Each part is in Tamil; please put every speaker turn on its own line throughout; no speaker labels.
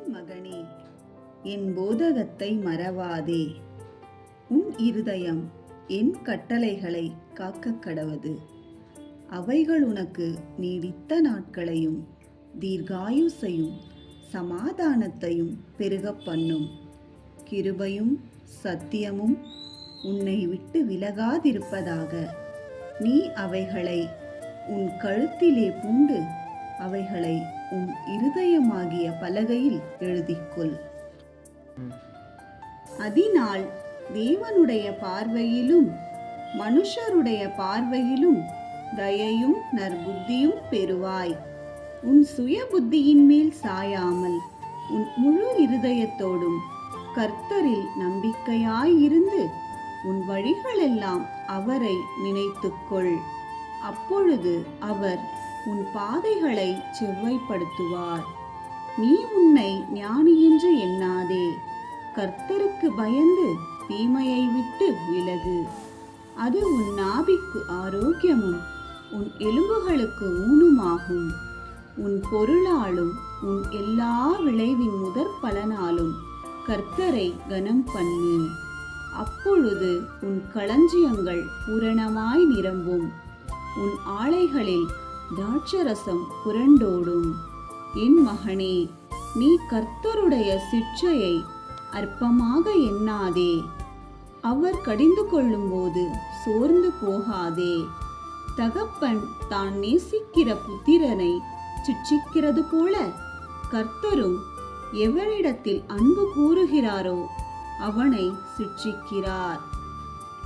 என் மகனே, என் போதகத்தை மறவாதே. உன் இருதயம் என் கட்டளைகளை காக்கக் கடவது. அவைகள் உனக்கு நீடித்த நாட்களையும் தீர்காயுசையும் சமாதானத்தையும் பெருகப் பண்ணும். கிருபையும் சத்தியமும் உன்னை விட்டு விலகாதிருப்பதாக. நீ அவைகளை உன் கழுத்திலே பூண்டு அவைகளை உன் இருதயமாகிய பலகையில் எழுதிக்கொள். அதனால் தேவனுடைய பார்வையிலும் மனுஷருடைய பார்வையிலும் தயையும் நற்புத்தியும் பெறுவாய். உன் சுய புத்தியின் மேல் சாயாமல் உன் முழு இருதயத்தோடும் கர்த்தரில் நம்பிக்கையாயிருந்து உன் வழிகளெல்லாம் அவரை நினைத்துக்கொள். அப்பொழுது அவர் உன் பாதைகளை செவ்வைப்படுத்துவார். நீ உன்னை ஞானி என்று எண்ணாதே. கர்த்தருக்கு பயந்து தீமையை விட்டு விலகு. அது உன் நாபிக்கு ஆரோக்கியமும் உன் எலும்புகளுக்கு ஊனுமாகும். உன் பொருளாலும் உன் எல்லா விளைவின் முதற் பலனாலும் கர்த்தரை கனம் பண்ணு. அப்பொழுது உன் களஞ்சியங்கள் பூரணமாய் நிரம்பும். உன் ஆலைகளில் திராட்சரசம் புரண்டோடும். என் மகனே, நீ கர்த்தருடைய சிட்சையை அற்பமாக எண்ணாதே. அவர் கடிந்து கொள்ளும்போது சோர்ந்து போகாதே. தகப்பன் தான் நேசிக்கிற புத்திரனை சிட்சிக்கிறது போல கர்த்தரும் எவனிடத்தில் அன்பு கூறுகிறாரோ அவனை சிட்சிக்கிறார்.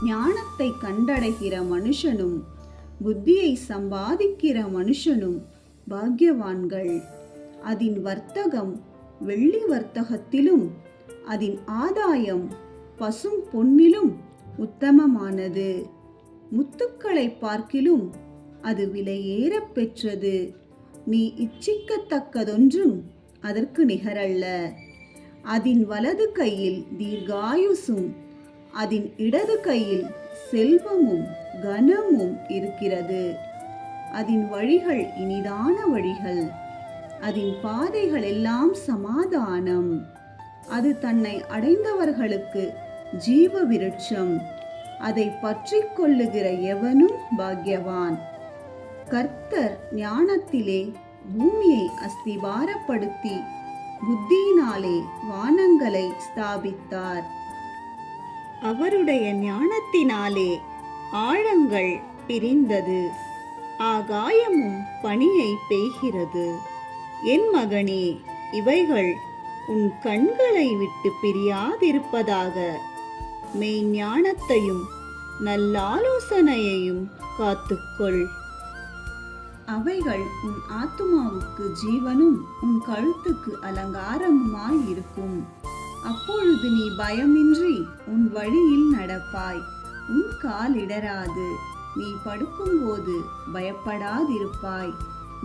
ஞானத்தை கண்டடைகிற மனுஷனும் புத்தியை சம்பாதிக்கிற மனுஷனும் பாக்கியவான்கள். அதின் வர்த்தகம் வெள்ளி வர்த்தகத்திலும் அதின் ஆதாயம் பசும் பொன்னிலும் உத்தமமானது. முத்துக்களை பார்க்கிலும் அது விலையேறப் பெற்றது. நீ இச்சிக்கத்தக்கதொன்றும் அதற்கு நிகரல்ல. அதின் வலது கையில் தீர்காயுசும் அதின் இடது கையில் செல்வமும் கனமும் இருக்கிறது. அதின் வழிகள் இனிதான வழிகள். அதின் பாதைகள் எல்லாம் சமாதானம். அது தன்னை அடைந்தவர்களுக்கு ஜீவ விருட்சம். அதை பற்றி கொள்ளுகிற எவனும் பாக்கியவான். கர்த்தர் ஞானத்திலே பூமியை அஸ்திபாரப்படுத்தி புத்தியினாலே வானங்களை ஸ்தாபித்தார். அவருடைய ஞானத்தினாலே ஆழங்கள் பிரிந்தது, ஆகாயமும் பனியை பெய்கிறது. என் மகனே, இவைகள் உன் கண்களை விட்டு பிரியாதிருப்பதாக. மெய்ஞானத்தையும் நல்லாலோசனையையும் காத்துக்கொள். அவைகள் உன் ஆத்துமாவுக்கு ஜீவனும் உன் கழுத்துக்கு அலங்காரமுமாயிருக்கும். அப்பொழுது நீ பயமின்றி உன் வழியில் நடப்பாய். உன் கால் இடராது. நீ படுக்கும்போது பயப்படாதிருப்பாய்.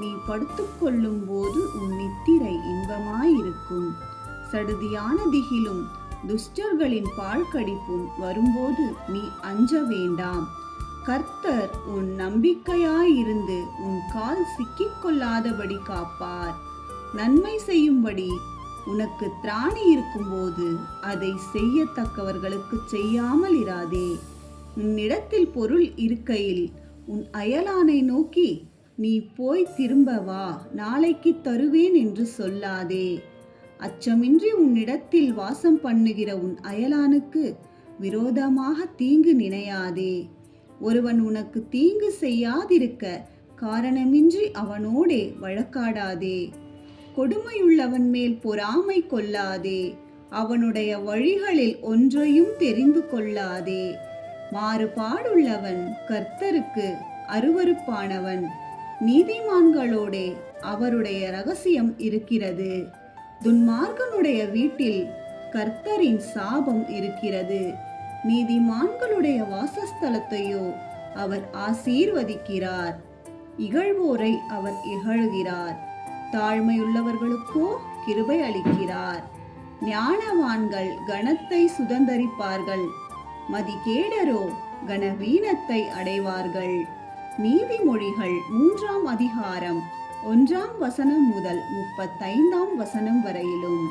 நீ படுத்துக்கொள்ளும் போது உன் நித்திரை இன்பமாயிருக்கும். சடுதியான திகிலும் துஷ்டர்களின் பாழ்கடிப்பும் வரும்போது நீ அஞ்ச வேண்டாம். கர்த்தர் உன் நம்பிக்கையாயிருந்து உன் கால் சிக்கிக்கொள்ளாதபடி காப்பார். நன்மை செய்யும்படி உனக்கு திராணி இருக்கும்போது அதை செய்யத்தக்கவர்களுக்கு செய்யாமல் இராதே. உன்னிடத்தில் பொருள் இருக்கையில் உன் அயலானை நோக்கி நீ போய் திரும்ப வா, நாளைக்கு தருவேன் என்று சொல்லாதே. அச்சமின்றி உன்னிடத்தில் வாசம் பண்ணுகிற உன் அயலானுக்கு விரோதமாக தீங்கு நினையாதே. ஒருவன் உனக்கு தீங்கு செய்யாதிருக்க காரணமின்றி அவனோடே வழக்காடாதே. கொடுமையுள்ளவன் மேல் பொறாமை கொள்ளாதே. அவனுடைய வழிகளில் ஒன்றையும் தெரிந்து கொள்ளாதே. மாறுபாடுள்ளவன் கர்த்தருக்கு அருவருப்பானவன். நீதிமான்களோடே அவருடைய இரகசியம் இருக்கிறது. துன்மார்க்கனுடைய வீட்டில் கர்த்தரின் சாபம் இருக்கிறது. நீதிமான்களுடைய வாசஸ்தலத்தையோ அவர் ஆசீர்வதிக்கிறார். இகழ்வோரை அவர் இகழ்கிறார். தாழ்மையுள்ளவர்களுக்கோ கிருபை அளிக்கிறார். ஞானவான்கள் கனத்தை சுதந்தரிப்பார்கள். மதிகேடரோ கனவீனத்தை அடைவார்கள். நீதிமொழிகள் 3 அதிகாரம் 1ஆம் வசனம் முதல் 35ஆம் வசனம் வரையிலும்.